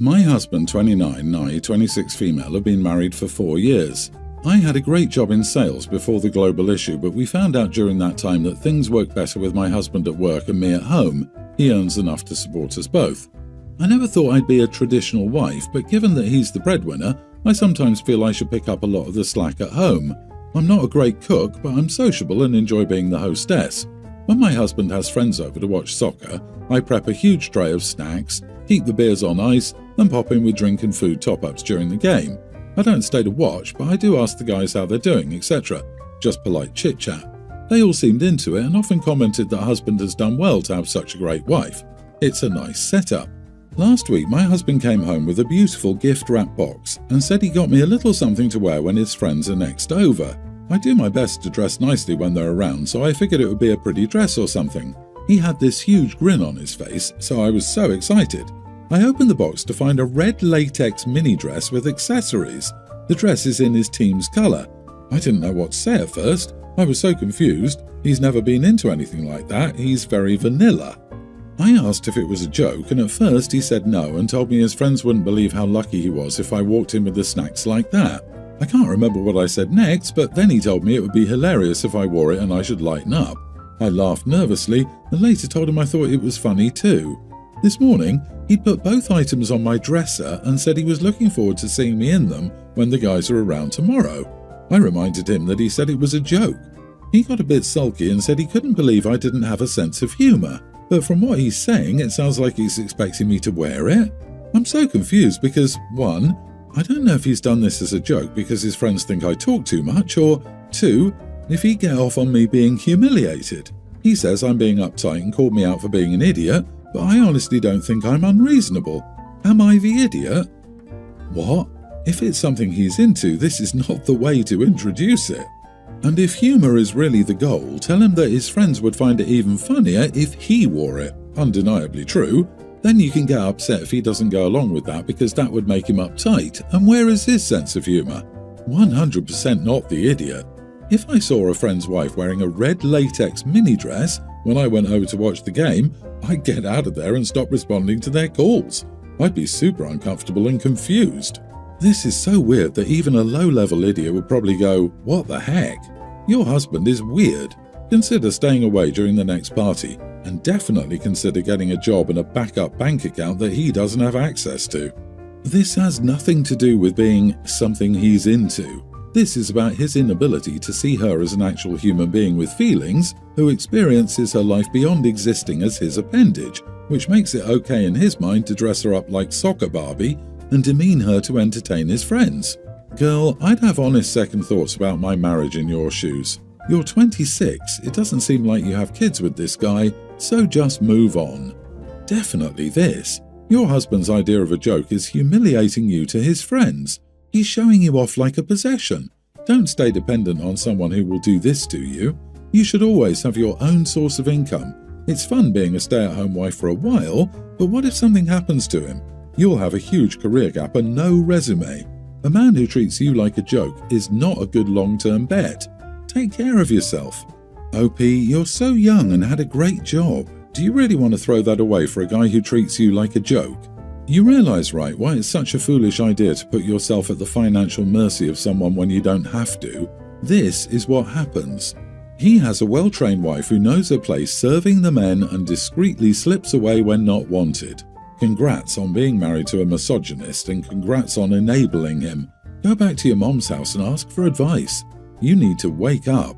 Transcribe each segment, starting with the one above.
My husband, 29, and I, 26 female, have been married for 4 years. I had a great job in sales before the global issue, but we found out during that time that things work better with my husband at work and me at home. He earns enough to support us both. I never thought I'd be a traditional wife, but given that he's the breadwinner, I sometimes feel I should pick up a lot of the slack at home. I'm not a great cook, but I'm sociable and enjoy being the hostess. When my husband has friends over to watch soccer, I prep a huge tray of snacks, keep the beers on ice, and pop in with drink and food top-ups during the game. I don't stay to watch, but I do ask the guys how they're doing, etc. Just polite chit-chat. They all seemed into it and often commented that husband has done well to have such a great wife. It's a nice setup. Last week, my husband came home with a beautiful gift-wrap box and said he got me a little something to wear when his friends are next over. I do my best to dress nicely when they're around, so I figured it would be a pretty dress or something. He had this huge grin on his face, so I was so excited. I opened the box to find a red latex mini dress with accessories. The dress is in his team's colour. I didn't know what to say at first. I was so confused. He's never been into anything like that. He's very vanilla. I asked if it was a joke, and at first he said no and told me his friends wouldn't believe how lucky he was if I walked in with the snacks like that. I can't remember what I said next, but then he told me it would be hilarious if I wore it and I should lighten up. I laughed nervously and later told him I thought it was funny too. This morning, he'd put both items on my dresser and said he was looking forward to seeing me in them when the guys are around tomorrow. I reminded him that he said it was a joke. He got a bit sulky and said he couldn't believe I didn't have a sense of humour. But from what he's saying, it sounds like he's expecting me to wear it. I'm so confused because, 1, I don't know if he's done this as a joke because his friends think I talk too much, or 2, if he'd get off on me being humiliated. He says I'm being uptight and called me out for being an idiot, but I honestly don't think I'm unreasonable. Am I the idiot? What? If it's something he's into, this is not the way to introduce it. And if humour is really the goal, tell him that his friends would find it even funnier if he wore it. Undeniably true. Then you can get upset if he doesn't go along with that because that would make him uptight. And where is his sense of humour? 100% not the idiot. If I saw a friend's wife wearing a red latex mini dress when I went over to watch the game, I'd get out of there and stop responding to their calls. I'd be super uncomfortable and confused. This is so weird that even a low-level idiot would probably go, "What the heck? Your husband is weird. Consider staying away during the next party, and definitely consider getting a job and a backup bank account that he doesn't have access to." This has nothing to do with being something he's into. This is about his inability to see her as an actual human being with feelings who experiences her life beyond existing as his appendage, which makes it okay in his mind to dress her up like Soccer Barbie and demean her to entertain his friends. Girl, I'd have honest second thoughts about my marriage in your shoes. You're 26, it doesn't seem like you have kids with this guy, so just move on. Definitely this. Your husband's idea of a joke is humiliating you to his friends. He's showing you off like a possession. Don't stay dependent on someone who will do this to you. You should always have your own source of income. It's fun being a stay-at-home wife for a while, but what if something happens to him? You'll have a huge career gap and no resume. A man who treats you like a joke is not a good long-term bet. Take care of yourself. OP, you're so young and had a great job. Do you really want to throw that away for a guy who treats you like a joke? You realise, right, why it's such a foolish idea to put yourself at the financial mercy of someone when you don't have to? This is what happens. He has a well-trained wife who knows her place serving the men and discreetly slips away when not wanted. Congrats on being married to a misogynist and congrats on enabling him. Go back to your mom's house and ask for advice. You need to wake up.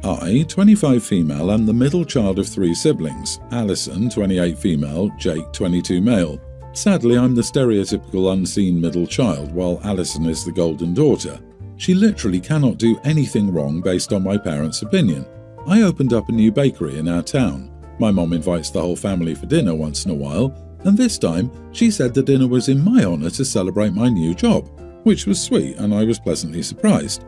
I, 25 female and the middle child of 3 siblings. Alison, 28 female, Jake, 22 male. Sadly, I'm the stereotypical unseen middle child, while Alison is the golden daughter. She literally cannot do anything wrong based on my parents' opinion. I opened up a new bakery in our town. My mom invites the whole family for dinner once in a while, and this time she said the dinner was in my honour to celebrate my new job, which was sweet and I was pleasantly surprised.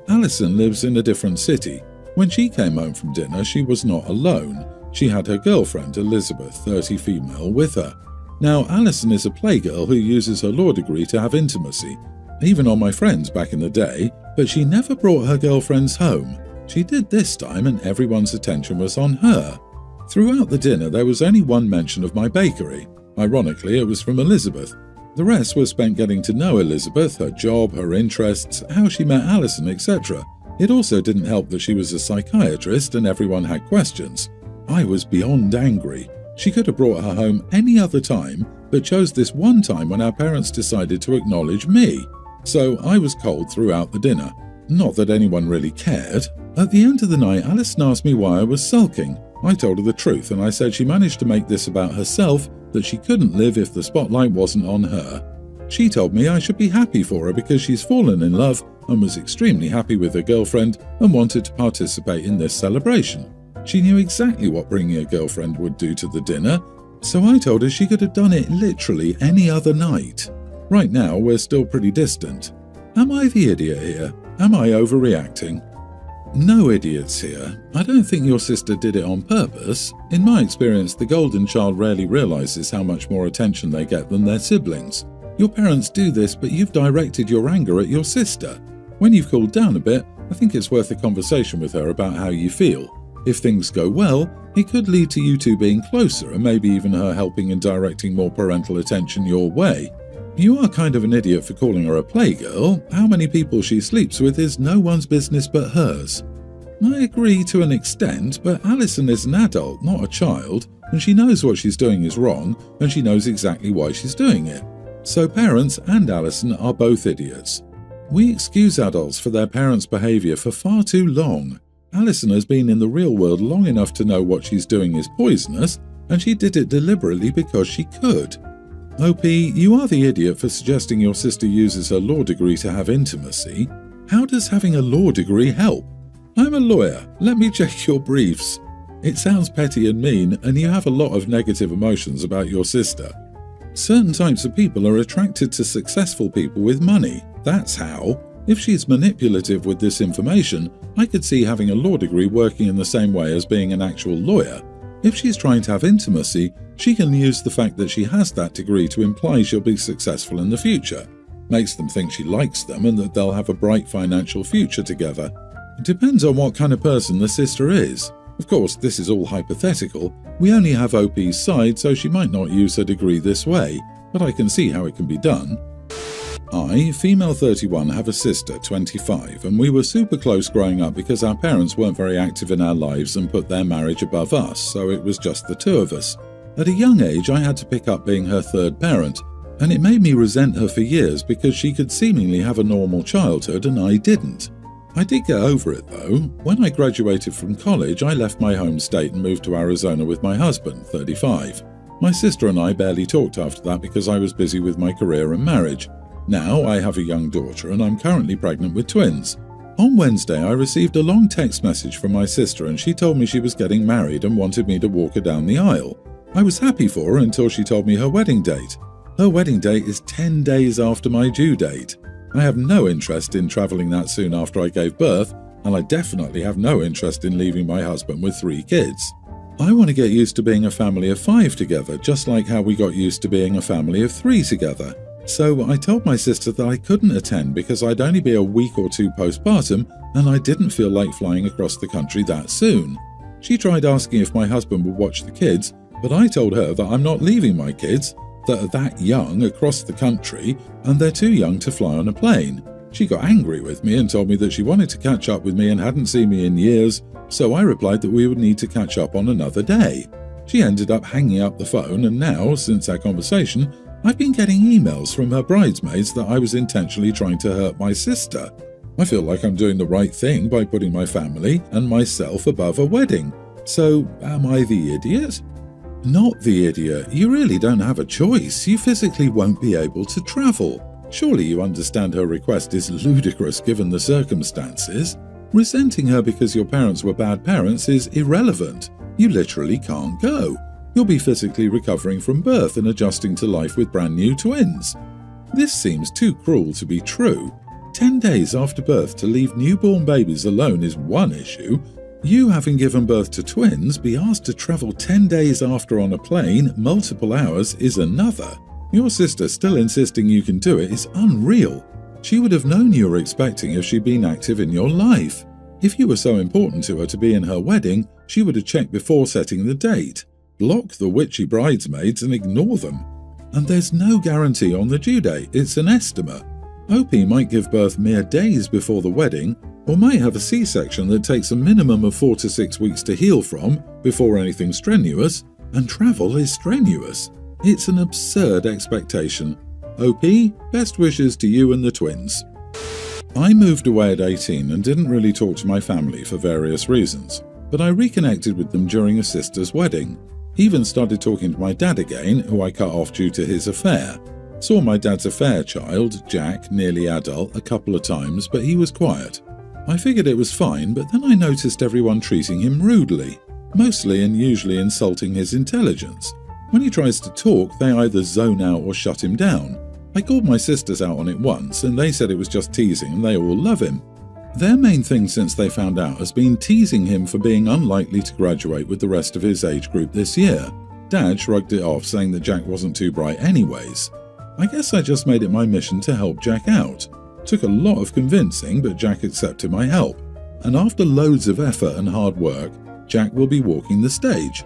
Alison lives in a different city. When she came home from dinner, she was not alone. She had her girlfriend, Elizabeth, 30 female, with her. Now, Alison is a playgirl who uses her law degree to have intimacy, even on my friends back in the day, but she never brought her girlfriends home. She did this time and everyone's attention was on her. Throughout the dinner, there was only one mention of my bakery. Ironically, it was from Elizabeth. The rest was spent getting to know Elizabeth, her job, her interests, how she met Alison, etc. It also didn't help that she was a psychiatrist and everyone had questions. I was beyond angry. She could have brought her home any other time, but chose this one time when our parents decided to acknowledge me. So I was cold throughout the dinner. Not that anyone really cared. At the end of the night, Alison asked me why I was sulking. I told her the truth, and I said she managed to make this about herself, that she couldn't live if the spotlight wasn't on her. She told me I should be happy for her because she's fallen in love and was extremely happy with her girlfriend and wanted to participate in this celebration. She knew exactly what bringing a girlfriend would do to the dinner, so I told her she could have done it literally any other night. Right now, we're still pretty distant. Am I the idiot here? Am I overreacting? No idiots here. I don't think your sister did it on purpose. In my experience, the golden child rarely realizes how much more attention they get than their siblings. Your parents do this, but you've directed your anger at your sister. When you've cooled down a bit, I think it's worth a conversation with her about how you feel. If things go well, it could lead to you two being closer and maybe even her helping and directing more parental attention your way. You are kind of an idiot for calling her a playgirl. How many people she sleeps with is no one's business but hers. I agree to an extent, but Alison is an adult, not a child, and she knows what she's doing is wrong, and she knows exactly why she's doing it. So parents and Alison are both idiots. We excuse adults for their parents' behaviour for far too long. Alison has been in the real world long enough to know what she's doing is poisonous, and she did it deliberately because she could. OP, you are the idiot for suggesting your sister uses her law degree to have intimacy. How does having a law degree help? I'm a lawyer. Let me check your briefs. It sounds petty and mean, and you have a lot of negative emotions about your sister. Certain types of people are attracted to successful people with money. That's how. If she's manipulative with this information, I could see having a law degree working in the same way as being an actual lawyer. If she's trying to have intimacy, she can use the fact that she has that degree to imply she'll be successful in the future. Makes them think she likes them and that they'll have a bright financial future together. It depends on what kind of person the sister is. Of course, this is all hypothetical. We only have OP's side, so she might not use her degree this way, but I can see how it can be done. I, female 31, have a sister, 25, and we were super close growing up because our parents weren't very active in our lives and put their marriage above us, so it was just the two of us. At a young age, I had to pick up being her third parent, and it made me resent her for years because she could seemingly have a normal childhood and I didn't. I did get over it though. When I graduated from college, I left my home state and moved to Arizona with my husband, 35. My sister and I barely talked after that because I was busy with my career and marriage. Now I have a young daughter and I'm currently pregnant with twins. On Wednesday, I received a long text message from my sister and she told me she was getting married and wanted me to walk her down the aisle. I was happy for her until she told me her wedding date. Her wedding date is 10 days after my due date. I have no interest in travelling that soon after I gave birth, and I definitely have no interest in leaving my husband with 3 kids. I want to get used to being a family of 5 together, just like how we got used to being a family of 3 together. So I told my sister that I couldn't attend because I'd only be a week or 2 postpartum, and I didn't feel like flying across the country that soon. She tried asking if my husband would watch the kids, but I told her that I'm not leaving my kids, that are that young, across the country, and they're too young to fly on a plane. She got angry with me and told me that she wanted to catch up with me and hadn't seen me in years, so I replied that we would need to catch up on another day. She ended up hanging up the phone, and now, since our conversation, I've been getting emails from her bridesmaids that I was intentionally trying to hurt my sister. I feel like I'm doing the right thing by putting my family and myself above a wedding. So, am I the idiot? Not the idiot. You really don't have a choice. You physically won't be able to travel. Surely you understand her request is ludicrous given the circumstances. Resenting her because your parents were bad parents is irrelevant. You literally can't go. You'll be physically recovering from birth and adjusting to life with brand new twins. This seems too cruel to be true. 10 days after birth to leave newborn babies alone is one issue. You, having given birth to twins, be asked to travel 10 days after on a plane, multiple hours, is another. Your sister still insisting you can do it is unreal. She would have known you were expecting if she'd been active in your life. If you were so important to her to be in her wedding, she would have checked before setting the date. Block the witchy bridesmaids and ignore them. And there's no guarantee on the due date, it's an estimate. OP might give birth mere days before the wedding, or might have a C-section that takes a minimum of 4 to 6 weeks to heal from before anything strenuous, and travel is strenuous. It's an absurd expectation. OP, best wishes to you and the twins. I moved away at 18 and didn't really talk to my family for various reasons, but I reconnected with them during a sister's wedding. Even started talking to my dad again, who I cut off due to his affair. Saw my dad's affair child, Jack, nearly adult, a couple of times, but he was quiet. I figured it was fine, but then I noticed everyone treating him rudely, mostly and usually insulting his intelligence. When he tries to talk, they either zone out or shut him down. I called my sisters out on it once, and they said it was just teasing and they all love him. Their main thing since they found out has been teasing him for being unlikely to graduate with the rest of his age group this year. Dad shrugged it off, saying that Jack wasn't too bright anyways. I guess I just made it my mission to help Jack out. Took a lot of convincing, but Jack accepted my help. And after loads of effort and hard work, Jack will be walking the stage.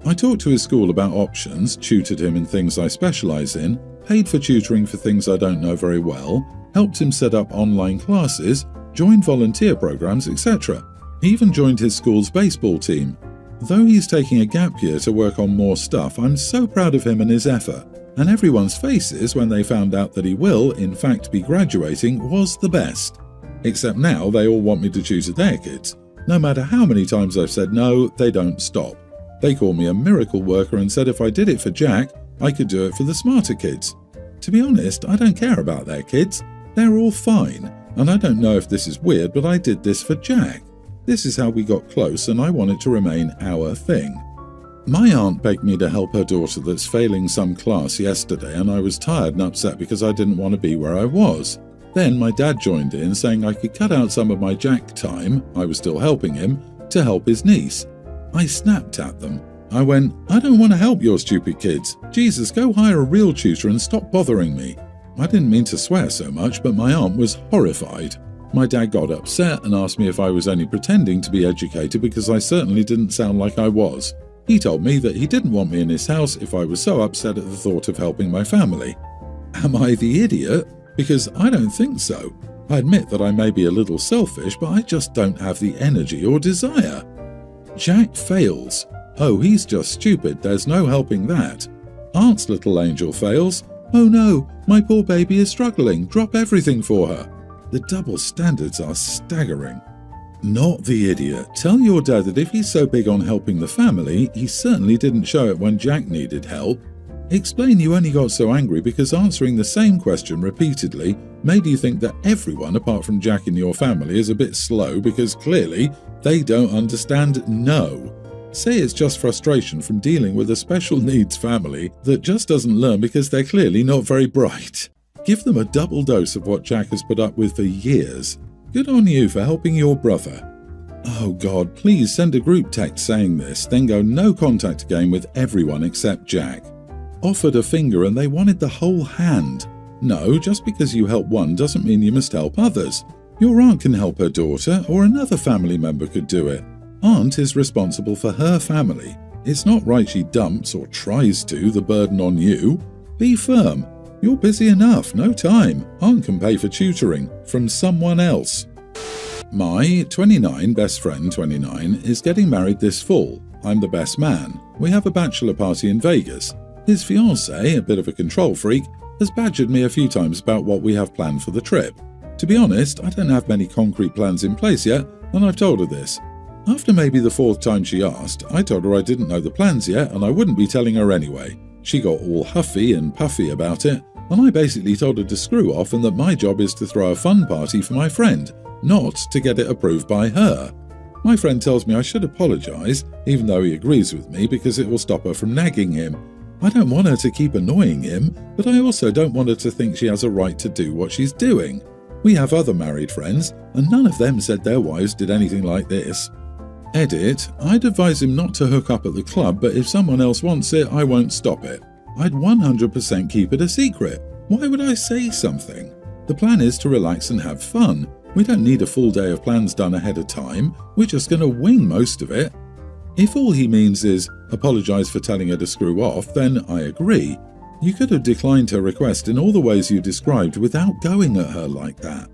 I talked to his school about options, tutored him in things I specialise in, paid for tutoring for things I don't know very well, helped him set up online classes, joined volunteer programs, etc. He even joined his school's baseball team. Though he's taking a gap year to work on more stuff, I'm so proud of him and his effort. And everyone's faces when they found out that he will, in fact, be graduating was the best. Except now they all want me to tutor their kids. No matter how many times I've said no, they don't stop. They call me a miracle worker and said if I did it for Jack, I could do it for the smarter kids. To be honest, I don't care about their kids. They're all fine, and I don't know if this is weird, but I did this for Jack. This is how we got close, and I want it to remain our thing. My aunt begged me to help her daughter that's failing some class yesterday, and I was tired and upset because I didn't want to be where I was. Then my dad joined in, saying I could cut out some of my Jack time, I was still helping him, to help his niece. I snapped at them. I went, I don't want to help your stupid kids. Jesus, go hire a real tutor and stop bothering me. I didn't mean to swear so much, but my aunt was horrified. My dad got upset and asked me if I was only pretending to be educated because I certainly didn't sound like I was. He told me that he didn't want me in his house if I was so upset at the thought of helping my family. Am I the idiot? Because I don't think so. I admit that I may be a little selfish, but I just don't have the energy or desire. Jack fails. Oh, he's just stupid, there's no helping that. Aunt's little angel fails. Oh no, my poor baby is struggling, drop everything for her. The double standards are staggering. Not the idiot. Tell your dad that if he's so big on helping the family, he certainly didn't show it when Jack needed help. Explain you only got so angry because answering the same question repeatedly made you think that everyone apart from Jack in your family is a bit slow because clearly they don't understand no. Say it's just frustration from dealing with a special needs family that just doesn't learn because they're clearly not very bright. Give them a double dose of what Jack has put up with for years. Good on you for helping your brother. Oh God, please send a group text saying this, then go no contact again with everyone except Jack. Offered a finger and they wanted the whole hand. No, just because you help one doesn't mean you must help others. Your aunt can help her daughter, or another family member could do it. Aunt is responsible for her family. It's not right she dumps, or tries to, the burden on you. Be firm. You're busy enough, no time. Aunt can pay for tutoring from someone else. My 29 best friend 29 is getting married this fall. I'm the best man. We have a bachelor party in Vegas. His fiancée, a bit of a control freak, has badgered me a few times about what we have planned for the trip. To be honest, I don't have many concrete plans in place yet, and I've told her this. After maybe the fourth time she asked, I told her I didn't know the plans yet and I wouldn't be telling her anyway. She got all huffy and puffy about it, and I basically told her to screw off and that my job is to throw a fun party for my friend, not to get it approved by her. My friend tells me I should apologise, even though he agrees with me because it will stop her from nagging him. I don't want her to keep annoying him, but I also don't want her to think she has a right to do what she's doing. We have other married friends, and none of them said their wives did anything like this. Edit, I'd advise him not to hook up at the club, but if someone else wants it, I won't stop it. I'd 100% keep it a secret. Why would I say something? The plan is to relax and have fun. We don't need a full day of plans done ahead of time. We're just going to wing most of it. If all he means is apologise for telling her to screw off, then I agree. You could have declined her request in all the ways you described without going at her like that.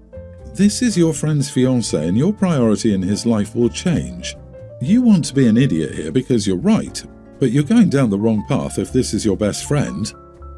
This is your friend's fiancé and your priority in his life will change. You want to be an idiot here because you're right, but you're going down the wrong path if this is your best friend.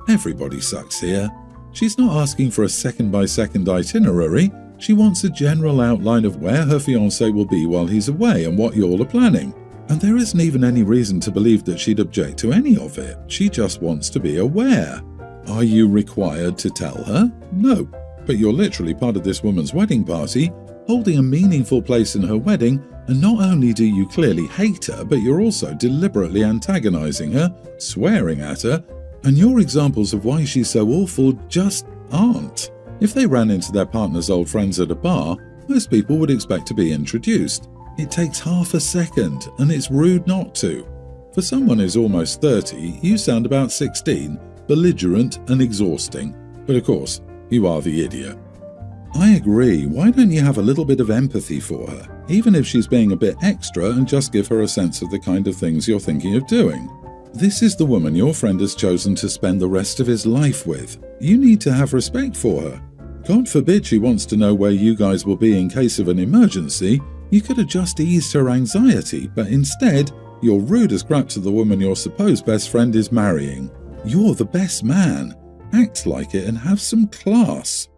Everybody sucks here. She's not asking for a second-by-second itinerary. She wants a general outline of where her fiancé will be while he's away and what y'all are planning. And there isn't even any reason to believe that she'd object to any of it. She just wants to be aware. Are you required to tell her? No. But you're literally part of this woman's wedding party, holding a meaningful place in her wedding, and not only do you clearly hate her, but you're also deliberately antagonizing her, swearing at her, and your examples of why she's so awful just aren't. If they ran into their partner's old friends at a bar, most people would expect to be introduced. It takes half a second, and it's rude not to. For someone who's almost 30, you sound about 16, belligerent and exhausting. But of course, you are the idiot. I agree. Why don't you have a little bit of empathy for her, even if she's being a bit extra, and just give her a sense of the kind of things you're thinking of doing? This is the woman your friend has chosen to spend the rest of his life with. You need to have respect for her. God forbid she wants to know where you guys will be in case of an emergency. You could have just eased her anxiety, but instead, you're rude as crap to the woman your supposed best friend is marrying. You're the best man. Act like it and have some class.